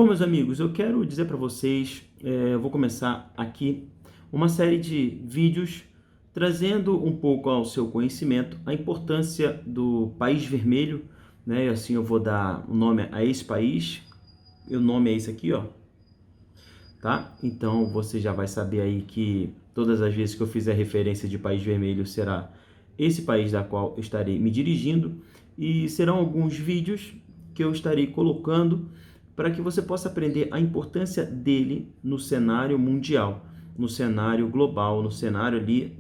Bom, meus amigos, eu quero dizer para vocês, eu vou começar aqui uma série de vídeos trazendo um pouco ao seu conhecimento a importância do país vermelho, né? E assim eu vou dar o nome a esse país, e o nome é esse aqui, ó, tá? Então você já vai saber aí que todas as vezes que eu fizer referência de país vermelho será esse país da qual eu estarei me dirigindo, e serão alguns vídeos que eu estarei colocando para que você possa aprender a importância dele no cenário mundial, no cenário global, no cenário ali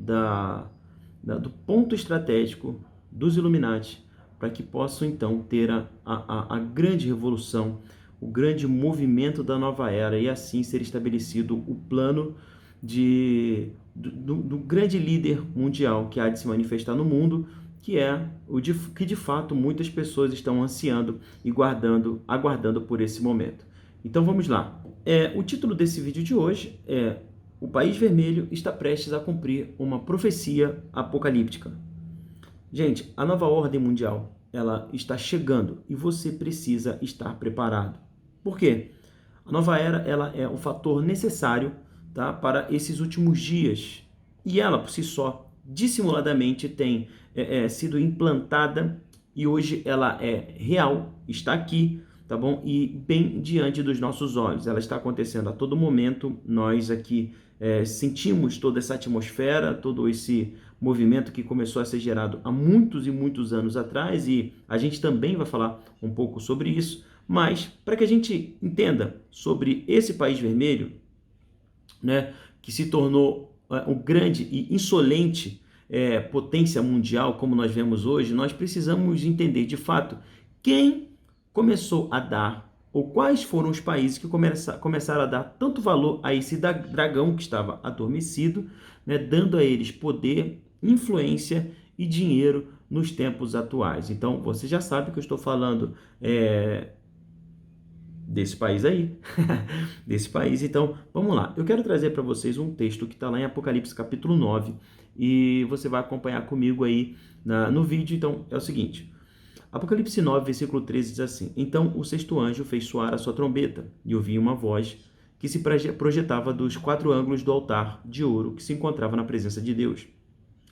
do ponto estratégico dos Illuminati, para que possam então ter a grande revolução, o grande movimento da nova era, e assim ser estabelecido o plano do grande líder mundial que há de se manifestar no mundo, que é que de fato muitas pessoas estão ansiando e aguardando por esse momento. Então vamos lá. O título desse vídeo de hoje é: O País Vermelho está prestes a cumprir uma profecia apocalíptica. Gente, a nova ordem mundial, ela está chegando e você precisa estar preparado. Por quê? A nova era, ela é um fator necessário, tá, para esses últimos dias. E ela, por si só, dissimuladamente tem sido implantada, e hoje ela é real, está aqui, tá bom? E bem diante dos nossos olhos. Ela está acontecendo a todo momento. Nós aqui sentimos toda essa atmosfera, todo esse movimento que começou a ser gerado há muitos e muitos anos atrás, e a gente também vai falar um pouco sobre isso. Mas, para que a gente entenda sobre esse país vermelho, né, que se tornou um grande e insolente potência mundial, como nós vemos hoje, nós precisamos entender de fato quem começou a dar, ou quais foram os países que começaram a dar tanto valor a esse dragão que estava adormecido, né, dando a eles poder, influência e dinheiro nos tempos atuais. Então, você já sabe que eu estou falando desse país aí, desse país. Então, vamos lá. Eu quero trazer para vocês um texto que está lá em Apocalipse capítulo 9, e você vai acompanhar comigo aí no vídeo. Então, é o seguinte: Apocalipse 9, versículo 13 diz assim: Então o sexto anjo fez soar a sua trombeta, e ouvi uma voz que se projetava dos quatro ângulos do altar de ouro que se encontrava na presença de Deus,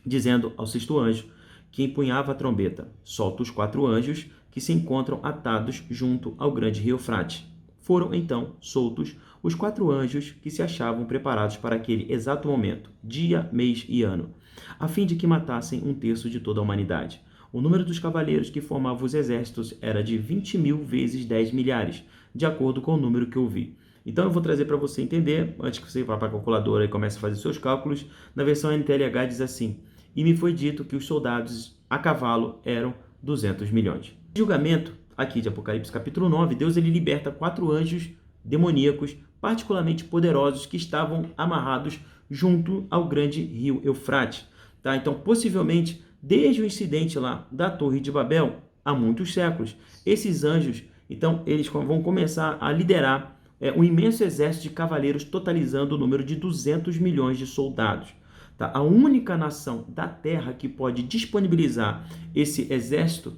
dizendo ao sexto anjo que empunhava a trombeta: Solta os quatro anjos que se encontram atados junto ao grande rio Eufrates. Foram então soltos os quatro anjos que se achavam preparados para aquele exato momento, dia, mês e ano, a fim de que matassem um terço de toda a humanidade. O número dos cavaleiros que formavam os exércitos era de 20.000 vezes 10 milhares, de acordo com o número que eu vi. Então eu vou trazer para você entender, antes que você vá para a calculadora e comece a fazer seus cálculos. Na versão NTLH diz assim: E me foi dito que os soldados a cavalo eram 200 milhões. No julgamento aqui de Apocalipse capítulo 9, Deus ele liberta quatro anjos demoníacos particularmente poderosos que estavam amarrados junto ao grande rio Eufrates. Tá? Então, possivelmente, desde o incidente lá da Torre de Babel, há muitos séculos, esses anjos, então, eles vão começar a liderar um imenso exército de cavaleiros, totalizando o número de 200 milhões de soldados. Tá? A única nação da Terra que pode disponibilizar esse exército,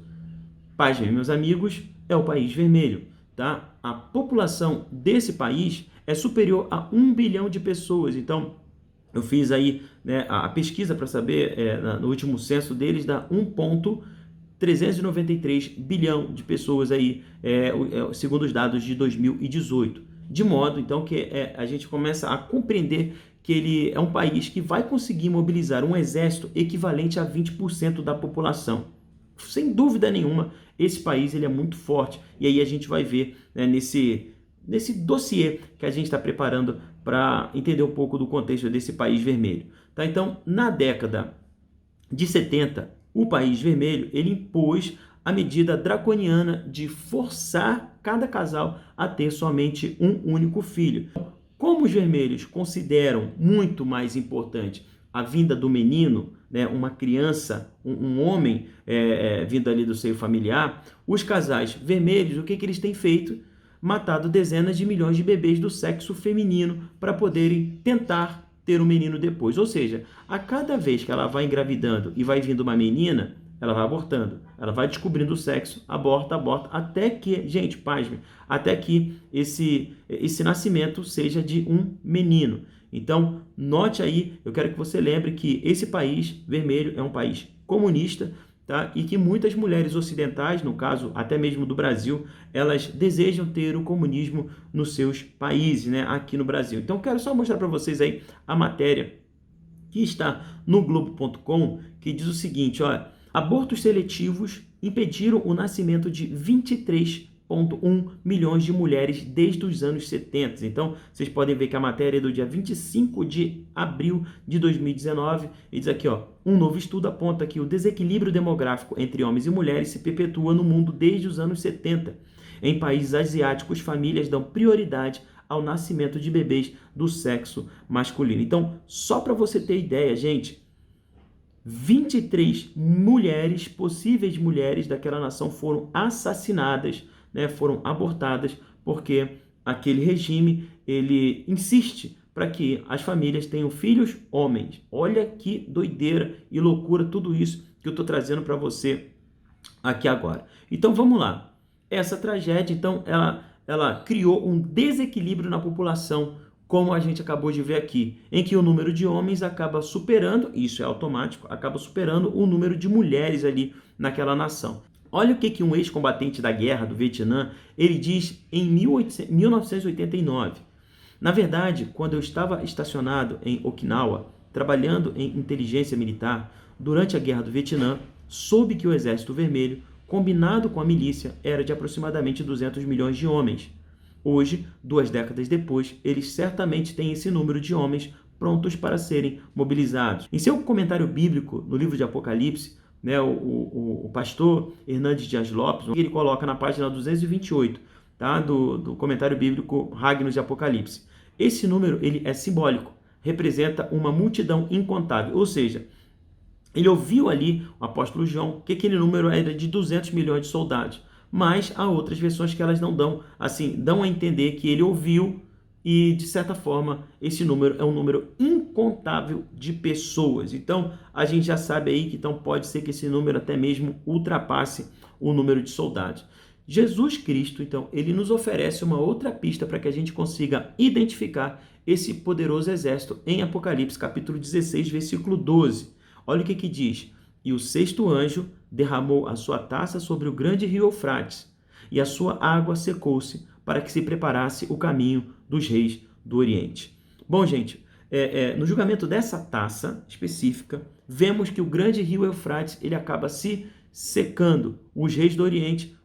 pasmem, meus amigos, é o País Vermelho. Tá? A população desse país é superior a 1 bilhão de pessoas. Então, eu fiz aí, né, a pesquisa para saber, no último censo deles, dá 1,393 bilhão de pessoas aí, segundo os dados de 2018. De modo, então, que a gente começa a compreender que ele é um país que vai conseguir mobilizar um exército equivalente a 20% da população. Sem dúvida nenhuma, esse país ele é muito forte. E aí a gente vai ver, né, nesse dossiê que a gente está preparando para entender um pouco do contexto desse país vermelho. Tá? Então, na década de 70, o País Vermelho ele impôs a medida draconiana de forçar cada casal a ter somente um único filho. Como os vermelhos consideram muito mais importante a vinda do menino, né, uma criança, um homem vindo ali do seio familiar, os casais vermelhos, o que eles têm feito? Matado dezenas de milhões de bebês do sexo feminino para poderem tentar ter um menino depois. Ou seja, a cada vez que ela vai engravidando e vai vindo uma menina, ela vai abortando, ela vai descobrindo o sexo, aborta, até que, gente, pasme, até que esse nascimento seja de um menino. Então, note aí, eu quero que você lembre que esse país vermelho é um país comunista, tá? E que muitas mulheres ocidentais, no caso até mesmo do Brasil, elas desejam ter o comunismo nos seus países, né? Aqui no Brasil. Então, quero só mostrar para vocês aí a matéria que está no Globo.com, que diz o seguinte, olha, abortos seletivos impediram o nascimento de 23,1 milhões de mulheres desde os anos 70. Então, vocês podem ver que a matéria é do dia 25 de abril de 2019 e diz aqui, ó, um novo estudo aponta que o desequilíbrio demográfico entre homens e mulheres se perpetua no mundo desde os anos 70. Em países asiáticos, famílias dão prioridade ao nascimento de bebês do sexo masculino. Então, só para você ter ideia, gente, 23 mulheres, possíveis mulheres daquela nação foram assassinadas, né, foram abortadas, porque aquele regime, ele insiste para que as famílias tenham filhos homens. Olha que doideira e loucura tudo isso que eu estou trazendo para você aqui agora. Então, vamos lá. Essa tragédia, então, ela criou um desequilíbrio na população, como a gente acabou de ver aqui, em que o número de homens acaba superando, isso é automático, acaba superando o número de mulheres ali naquela nação. Olha o que um ex-combatente da guerra do Vietnã, ele diz em 1989. Na verdade, quando eu estava estacionado em Okinawa, trabalhando em inteligência militar, durante a guerra do Vietnã, soube que o Exército Vermelho, combinado com a milícia, era de aproximadamente 200 milhões de homens. Hoje, 2 décadas depois, eles certamente têm esse número de homens prontos para serem mobilizados. Em seu comentário bíblico, no livro de Apocalipse, né, o pastor Hernandes Dias Lopes, ele coloca na página 228, tá, do comentário bíblico Ragnos de Apocalipse. Esse número ele é simbólico, representa uma multidão incontável, ou seja, ele ouviu ali, o apóstolo João, que aquele número era de 200 milhões de soldados. Mas há outras versões que elas não dão, assim, dão a entender que ele ouviu e, de certa forma, esse número é um número incontável de pessoas. Então, a gente já sabe aí que então pode ser que esse número até mesmo ultrapasse o número de soldados. Jesus Cristo, então, ele nos oferece uma outra pista para que a gente consiga identificar esse poderoso exército em Apocalipse, capítulo 16, versículo 12. Olha o que diz. E o sexto anjo derramou a sua taça sobre o grande rio Eufrates, e a sua água secou-se, para que se preparasse o caminho dos reis do Oriente. Bom, gente, no julgamento dessa taça específica, vemos que o grande rio Eufrates ele acaba se secando. Os reis do Oriente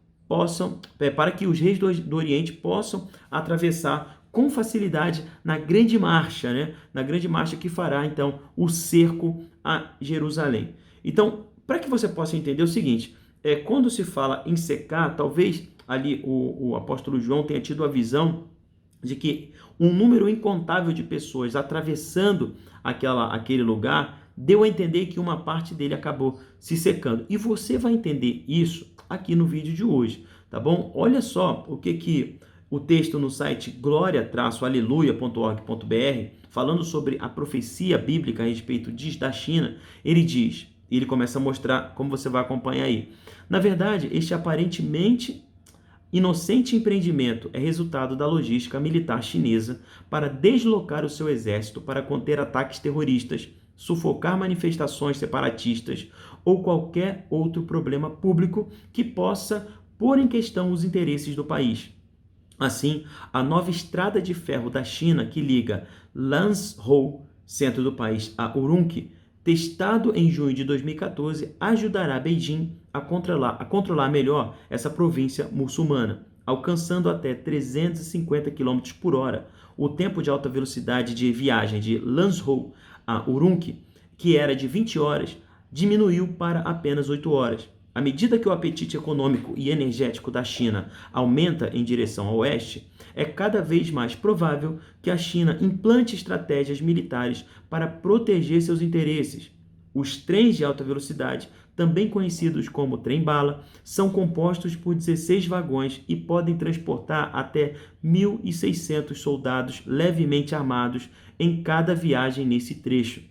para que os reis do Oriente possam atravessar com facilidade na grande marcha, né? Na grande marcha que fará, então, o cerco a Jerusalém. Então, para que você possa entender o seguinte, quando se fala em secar, talvez ali o apóstolo João tenha tido a visão de que um número incontável de pessoas atravessando aquele lugar deu a entender que uma parte dele acabou se secando. E você vai entender isso aqui no vídeo de hoje, tá bom? Olha só o que o texto no site gloria-aleluia.org.br, falando sobre a profecia bíblica a respeito da China, ele começa a mostrar, como você vai acompanhar aí. Na verdade, este aparentemente inocente empreendimento é resultado da logística militar chinesa para deslocar o seu exército para conter ataques terroristas, sufocar manifestações separatistas ou qualquer outro problema público que possa pôr em questão os interesses do país. Assim, a nova estrada de ferro da China que liga Lanzhou, centro do país, a Urumqi, testado em junho de 2014, ajudará Beijing a controlar melhor essa província muçulmana, alcançando até 350 km por hora. O tempo de alta velocidade de viagem de Lanzhou a Urumqi, que era de 20 horas, diminuiu para apenas 8 horas. À medida que o apetite econômico e energético da China aumenta em direção ao oeste, é cada vez mais provável que a China implante estratégias militares para proteger seus interesses. Os trens de alta velocidade, também conhecidos como trem-bala, são compostos por 16 vagões e podem transportar até 1.600 soldados levemente armados em cada viagem nesse trecho.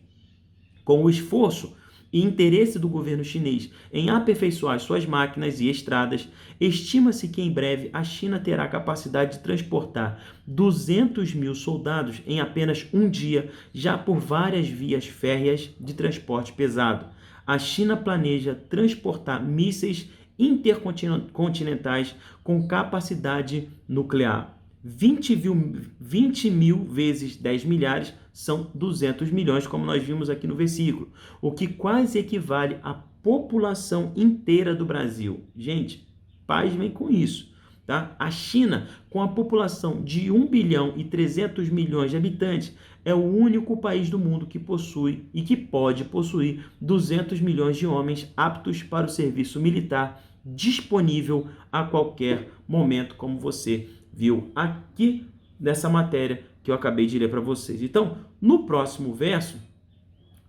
Com o esforço e interesse do governo chinês em aperfeiçoar suas máquinas e estradas, estima-se que em breve a China terá capacidade de transportar 200 mil soldados em apenas um dia, já por várias vias férreas de transporte pesado. A China planeja transportar mísseis intercontinentais com capacidade nuclear. 20 mil vezes 10 milhares são 200 milhões, como nós vimos aqui no versículo, o que quase equivale à população inteira do Brasil. Gente, pasmem com isso, tá? A China, com a população de 1 bilhão e 300 milhões de habitantes, é o único país do mundo que possui e que pode possuir 200 milhões de homens aptos para o serviço militar, disponível a qualquer momento, como você viu aqui nessa matéria que eu acabei de ler para vocês. Então, no próximo verso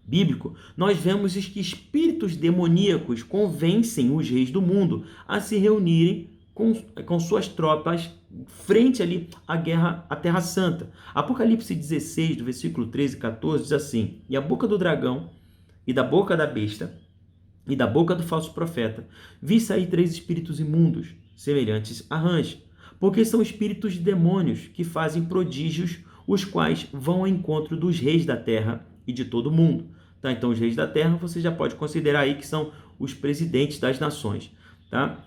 bíblico, nós vemos que espíritos demoníacos convencem os reis do mundo a se reunirem com suas tropas frente ali à guerra à Terra Santa. Apocalipse 16, do versículo 13 e 14, diz assim: e a boca do dragão, e da boca da besta, e da boca do falso profeta, vi sair 3 espíritos imundos, semelhantes a rãs, porque são espíritos de demônios que fazem prodígios, os quais vão ao encontro dos reis da terra e de todo o mundo. Tá? Então, os reis da terra você já pode considerar aí que são os presidentes das nações, tá?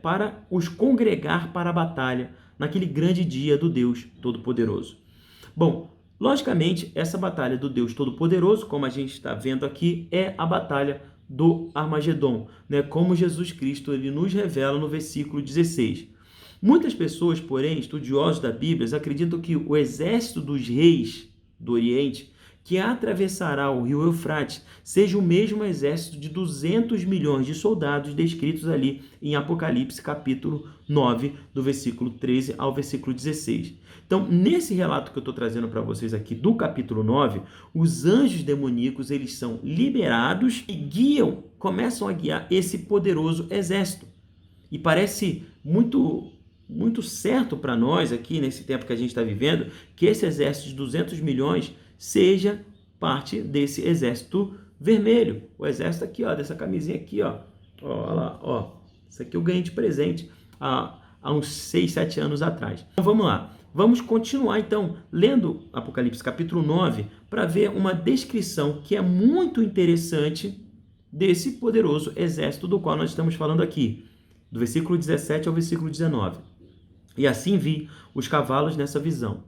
Para os congregar para a batalha naquele grande dia do Deus Todo-Poderoso. Bom, logicamente, essa batalha do Deus Todo-Poderoso, como a gente está vendo aqui, é a batalha do Armagedon, né? Como Jesus Cristo ele nos revela no versículo 16. Muitas pessoas, porém, estudiosos da Bíblia, acreditam que o exército dos reis do Oriente, que atravessará o rio Eufrates, seja o mesmo exército de 200 milhões de soldados descritos ali em Apocalipse capítulo 9, do versículo 13 ao versículo 16. Então, nesse relato que eu estou trazendo para vocês aqui do capítulo 9, os anjos demoníacos eles são liberados e começam a guiar esse poderoso exército. E parece muito certo para nós aqui, nesse tempo que a gente está vivendo, que esse exército de 200 milhões seja parte desse exército vermelho. O exército aqui, ó, dessa camisinha aqui, ó. Ó lá, ó. Isso aqui eu ganhei de presente há uns 6, 7 anos atrás. Então vamos lá. Vamos continuar então lendo Apocalipse capítulo 9 para ver uma descrição que é muito interessante desse poderoso exército do qual nós estamos falando aqui, do versículo 17 ao versículo 19. E assim vi os cavalos nessa visão.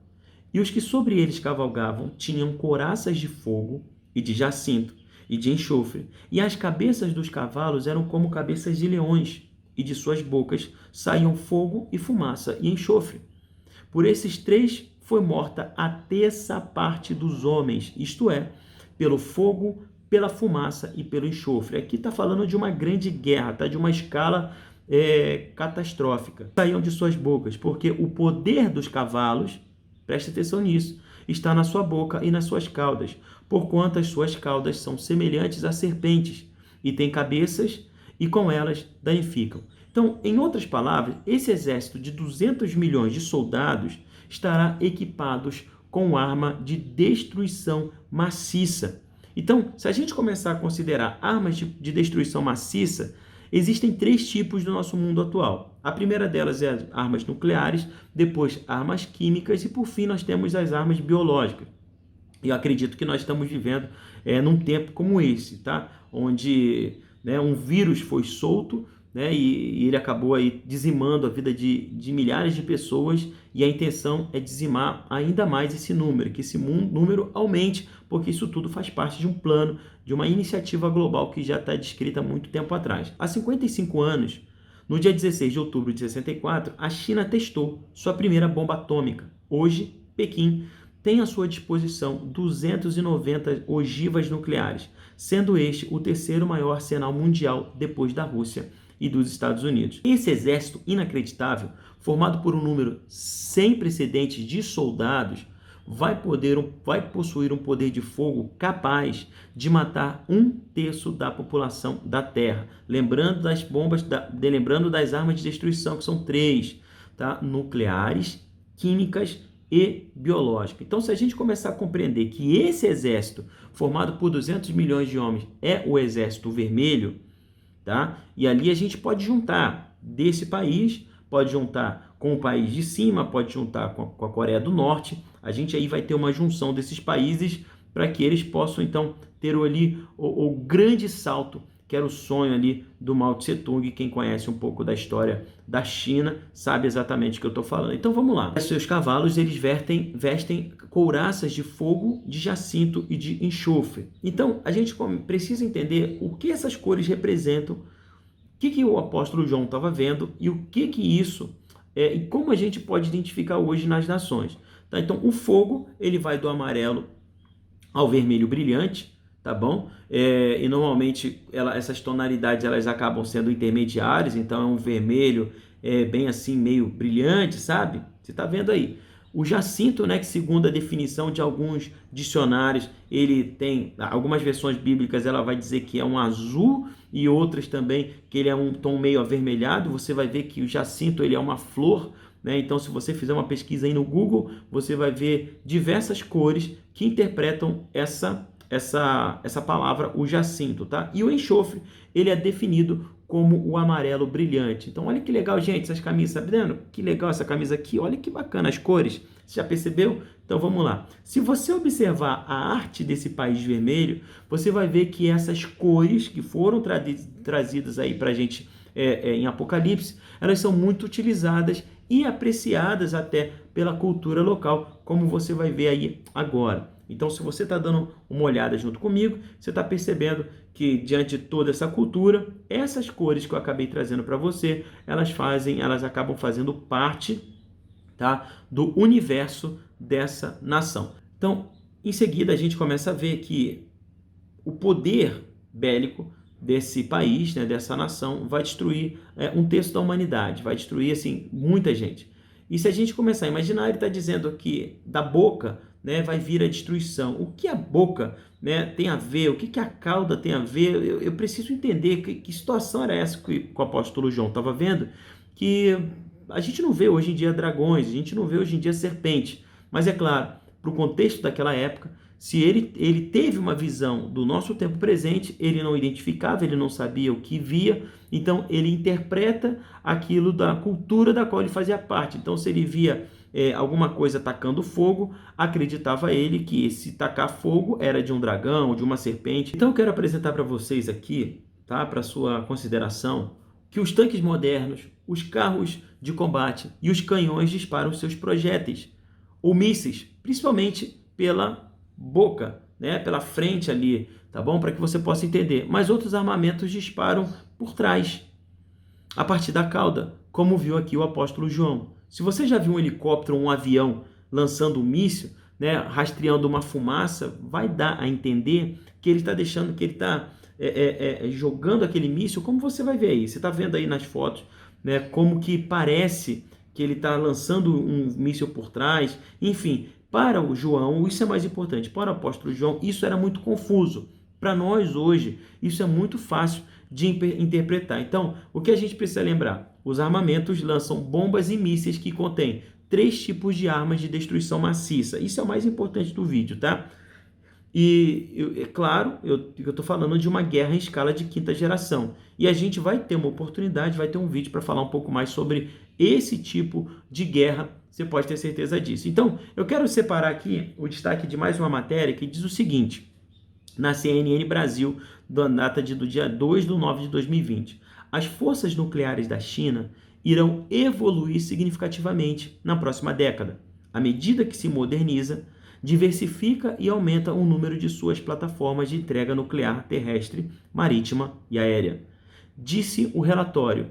E os que sobre eles cavalgavam tinham couraças de fogo e de jacinto e de enxofre, e as cabeças dos cavalos eram como cabeças de leões, e de suas bocas saíam fogo e fumaça e enxofre. Por esses 3 foi morta a terça parte dos homens, isto é, pelo fogo, pela fumaça e pelo enxofre. Aqui está falando de uma grande guerra, tá? De uma escala catastrófica. Saíam de suas bocas, porque o poder dos cavalos, preste atenção nisso, está na sua boca e nas suas caudas, porquanto as suas caudas são semelhantes a serpentes, e têm cabeças, e com elas danificam. Então, em outras palavras, esse exército de 200 milhões de soldados estará equipados com arma de destruição maciça. Então, se a gente começar a considerar armas de destruição maciça, existem 3 tipos no nosso mundo atual. A primeira delas é as armas nucleares, depois armas químicas e, por fim, nós temos as armas biológicas. E eu acredito que nós estamos vivendo num tempo como esse, tá? Onde um vírus foi solto, e ele acabou aí dizimando a vida de milhares de pessoas, e a intenção é dizimar ainda mais esse número, que esse número aumente, porque isso tudo faz parte de um plano, de uma iniciativa global que já está descrita há muito tempo atrás. Há 55 anos, no dia 16 de outubro de 64, a China testou sua primeira bomba atômica. Hoje, Pequim tem à sua disposição 290 ogivas nucleares, sendo este o 3º maior arsenal mundial depois da Rússia e dos Estados Unidos. Esse exército inacreditável, formado por um número sem precedentes de soldados, vai possuir um poder de fogo capaz de matar 1/3 da população da Terra. Lembrando das bombas, lembrando das armas de destruição, que são 3, tá? Nucleares, químicas e biológica. Então, se a gente começar a compreender que esse exército, formado por 200 milhões de homens, é o Exército Vermelho, tá? E ali a gente pode juntar desse país, pode juntar com o país de cima, pode juntar com a Coreia do Norte. A gente aí vai ter uma junção desses países para que eles possam, então, ter ali o grande salto, que era o sonho ali do Mao Tse Tung. Quem conhece um pouco da história da China sabe exatamente o que eu estou falando. Então vamos lá. Seus cavalos, eles vestem couraças de fogo, de jacinto e de enxofre. Então a gente precisa entender o que essas cores representam, o que o apóstolo João estava vendo e o que isso e como a gente pode identificar hoje nas nações. Tá? Então o fogo, ele vai do amarelo ao vermelho brilhante, tá bom? E normalmente essas tonalidades elas acabam sendo intermediárias, então é um vermelho bem assim, meio brilhante, sabe? Você tá vendo aí. O jacinto, né, que segundo a definição de alguns dicionários, ele tem, algumas versões bíblicas ela vai dizer que é um azul e outras também que ele é um tom meio avermelhado. Você vai ver que o jacinto ele é uma flor, né? Então, se você fizer uma pesquisa aí no Google, você vai ver diversas cores que interpretam essa palavra, o jacinto, tá? E o enxofre, ele é definido como o amarelo brilhante. Então, olha que legal, gente, essas camisas, tá vendo? Que legal essa camisa aqui, olha que bacana as cores. Você já percebeu? Então, vamos lá. Se você observar a arte desse país vermelho, você vai ver que essas cores que foram trazidas aí pra gente em Apocalipse, elas são muito utilizadas e apreciadas até pela cultura local, como você vai ver aí agora. Então, se você está dando uma olhada junto comigo, você está percebendo que, diante de toda essa cultura, essas cores que eu acabei trazendo para você, elas acabam fazendo parte, tá, do universo dessa nação. Então, em seguida, a gente começa a ver que o poder bélico desse país, né, dessa nação, vai destruir um terço da humanidade, vai destruir assim, muita gente. E se a gente começar a imaginar, ele está dizendo que da boca, né, vai vir a destruição. O que a boca, né, tem a ver? O que a cauda tem a ver? Eu preciso entender que situação era essa que o apóstolo João estava vendo, que a gente não vê hoje em dia dragões, a gente não vê hoje em dia serpente. Mas é claro, para o contexto daquela época, se ele teve uma visão do nosso tempo presente, ele não identificava, ele não sabia o que via, então ele interpreta aquilo da cultura da qual ele fazia parte. Então, se ele via alguma coisa tacando fogo, acreditava ele que se tacar fogo era de um dragão, de uma serpente. Então eu quero apresentar para vocês aqui, tá, para sua consideração, que os tanques modernos, os carros de combate e os canhões disparam seus projéteis ou mísseis, principalmente pela boca, né, pela frente ali, tá bom? Para que você possa entender. Mas outros armamentos disparam por trás, a partir da cauda, como viu aqui o apóstolo João. Se você já viu um helicóptero ou um avião lançando um míssil, né, rastreando uma fumaça, vai dar a entender que ele está deixando, que ele está jogando aquele míssil, como você vai ver aí. Você está vendo aí nas fotos, né, como que parece que ele está lançando um míssil por trás. Enfim, para o João, isso é mais importante. Para o apóstolo João, isso era muito confuso. Para nós hoje, isso é muito fácil de interpretar. Então, o que a gente precisa lembrar? Os armamentos lançam bombas e mísseis que contêm 3 tipos de armas de destruição maciça. Isso é o mais importante do vídeo, tá? E, é claro, eu estou falando de uma guerra em escala de 5ª geração. E a gente vai ter uma oportunidade, vai ter um vídeo para falar um pouco mais sobre esse tipo de guerra. Você pode ter certeza disso. Então, eu quero separar aqui o destaque de mais uma matéria que diz o seguinte, na CNN Brasil, da data do dia 2/9/2020. As forças nucleares da China irão evoluir significativamente na próxima década, à medida que se moderniza, diversifica e aumenta o número de suas plataformas de entrega nuclear terrestre, marítima e aérea. Disse o relatório,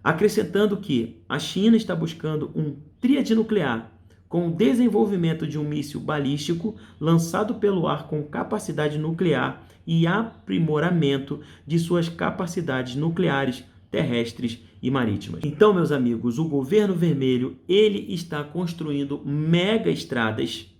acrescentando que a China está buscando um tríade nuclear com o desenvolvimento de um míssil balístico lançado pelo ar com capacidade nuclear e aprimoramento de suas capacidades nucleares, terrestres e marítimas. Então, meus amigos, o governo vermelho, ele está construindo mega estradas,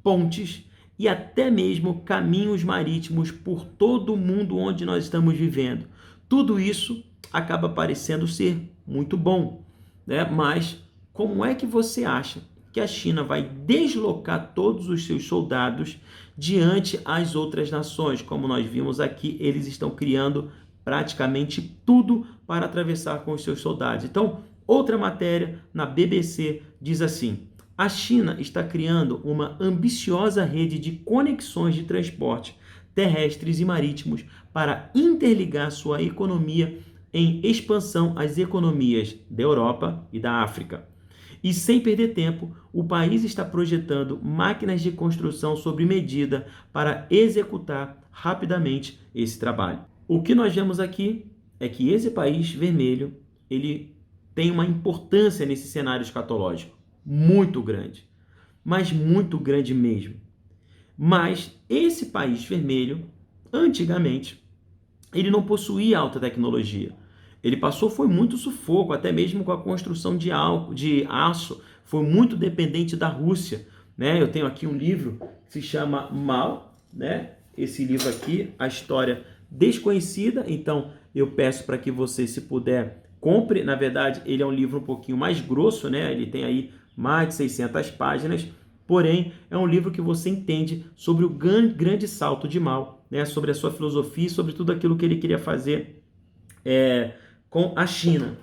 pontes e até mesmo caminhos marítimos por todo o mundo onde nós estamos vivendo. Tudo isso acaba parecendo ser muito bom, né? Mas como é que você acha que a China vai deslocar todos os seus soldados diante as outras nações. Como nós vimos aqui, eles estão criando praticamente tudo para atravessar com os seus soldados. Então, outra matéria na BBC diz assim: a China está criando uma ambiciosa rede de conexões de transporte terrestres e marítimos para interligar sua economia em expansão às economias da Europa e da África. E sem perder tempo, o país está projetando máquinas de construção sob medida para executar rapidamente esse trabalho. O que nós vemos aqui é que esse país vermelho, ele tem uma importância nesse cenário escatológico muito grande, mas muito grande mesmo. Mas esse país vermelho, antigamente, ele não possuía alta tecnologia. Ele foi muito sufoco, até mesmo com a construção de aço, foi muito dependente da Rússia, né? Eu tenho aqui um livro que se chama Mao, né? Esse livro aqui, A História Desconhecida. Então, eu peço para que você, se puder, compre. Na verdade, ele é um livro um pouquinho mais grosso, né? Ele tem aí mais de 600 páginas, porém, é um livro que você entende sobre o grande salto de Mao, né? Sobre a sua filosofia, sobre tudo aquilo que ele queria fazer com a China.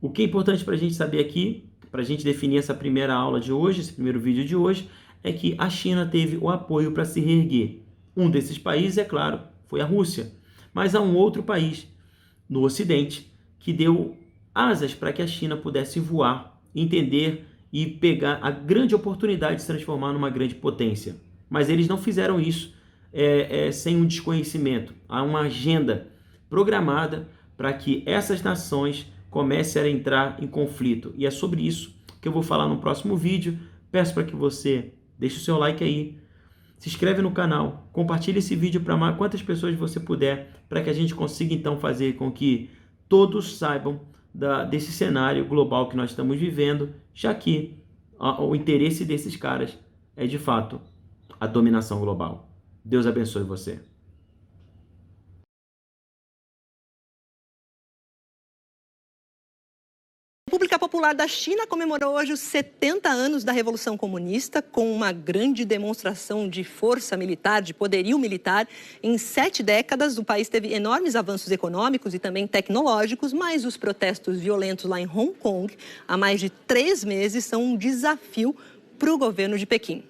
O que é importante para a gente saber aqui, para a gente definir essa primeira aula de hoje, esse primeiro vídeo de hoje, é que a China teve o apoio para se reerguer. Um desses países, é claro, foi a Rússia, mas há um outro país no Ocidente que deu asas para que a China pudesse voar, entender e pegar a grande oportunidade de se transformar numa grande potência. Mas eles não fizeram isso sem um desconhecimento. Há uma agenda programada para que essas nações comecem a entrar em conflito. E é sobre isso que eu vou falar no próximo vídeo. Peço para que você deixe o seu like aí, se inscreve no canal, compartilhe esse vídeo para quantas pessoas você puder, para que a gente consiga então fazer com que todos saibam desse cenário global que nós estamos vivendo, já que o interesse desses caras é de fato a dominação global. Deus abençoe você. A República Popular da China comemorou hoje os 70 anos da Revolução Comunista, com uma grande demonstração de força militar, de poderio militar. Em 7 décadas, o país teve enormes avanços econômicos e também tecnológicos, mas os protestos violentos lá em Hong Kong, há mais de 3 meses, são um desafio para o governo de Pequim.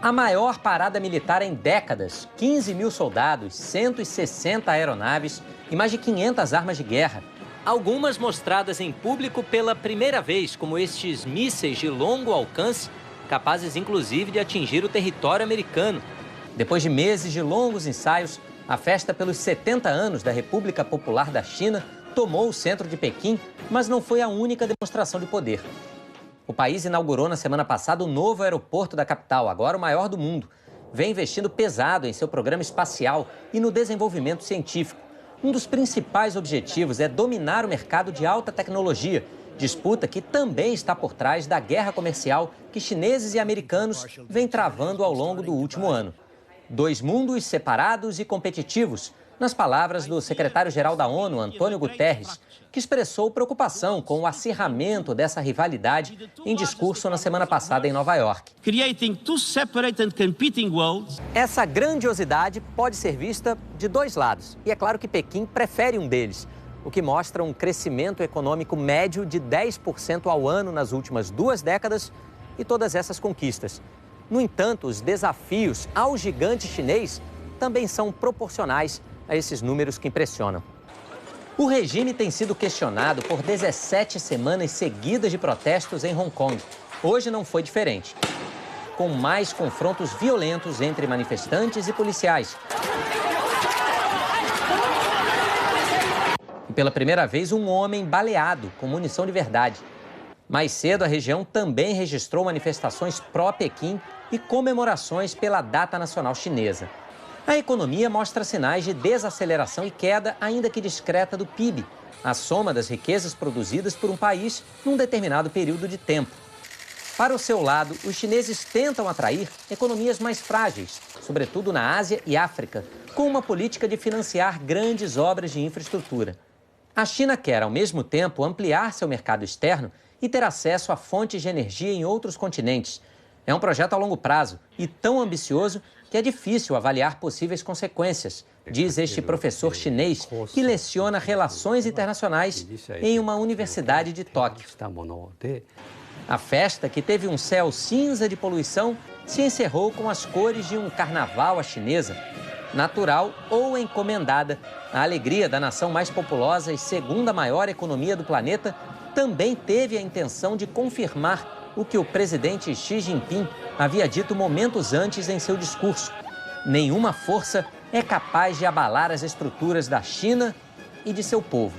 A maior parada militar em décadas, 15 mil soldados, 160 aeronaves e mais de 500 armas de guerra. Algumas mostradas em público pela primeira vez, como estes mísseis de longo alcance, capazes inclusive de atingir o território americano. Depois de meses de longos ensaios, a festa pelos 70 anos da República Popular da China tomou o centro de Pequim, mas não foi a única demonstração de poder. O país inaugurou na semana passada o novo aeroporto da capital, agora o maior do mundo. Vem investindo pesado em seu programa espacial e no desenvolvimento científico. Um dos principais objetivos é dominar o mercado de alta tecnologia, disputa que também está por trás da guerra comercial que chineses e americanos vêm travando ao longo do último ano. 2 mundos separados e competitivos, nas palavras do secretário-geral da ONU, Antônio Guterres, que expressou preocupação com o acirramento dessa rivalidade em discurso na semana passada em Nova York. Essa grandiosidade pode ser vista de 2 lados, e é claro que Pequim prefere um deles, o que mostra um crescimento econômico médio de 10% ao ano nas últimas 2 décadas e todas essas conquistas. No entanto, os desafios ao gigante chinês também são proporcionais a esses números que impressionam. O regime tem sido questionado por 17 semanas seguidas de protestos em Hong Kong. Hoje não foi diferente, com mais confrontos violentos entre manifestantes e policiais. E pela primeira vez, um homem baleado com munição de verdade. Mais cedo, a região também registrou manifestações pró-Pequim e comemorações pela data nacional chinesa. A economia mostra sinais de desaceleração e queda, ainda que discreta, do PIB, a soma das riquezas produzidas por um país num determinado período de tempo. Para o seu lado, os chineses tentam atrair economias mais frágeis, sobretudo na Ásia e África, com uma política de financiar grandes obras de infraestrutura. A China quer, ao mesmo tempo, ampliar seu mercado externo e ter acesso a fontes de energia em outros continentes. É um projeto a longo prazo e tão ambicioso que é difícil avaliar possíveis consequências, diz este professor chinês que leciona relações internacionais em uma universidade de Tóquio. A festa, que teve um céu cinza de poluição, se encerrou com as cores de um carnaval à chinesa. Natural ou encomendada, a alegria da nação mais populosa e segunda maior economia do planeta também teve a intenção de confirmar o que o presidente Xi Jinping havia dito momentos antes em seu discurso. Nenhuma força é capaz de abalar as estruturas da China e de seu povo.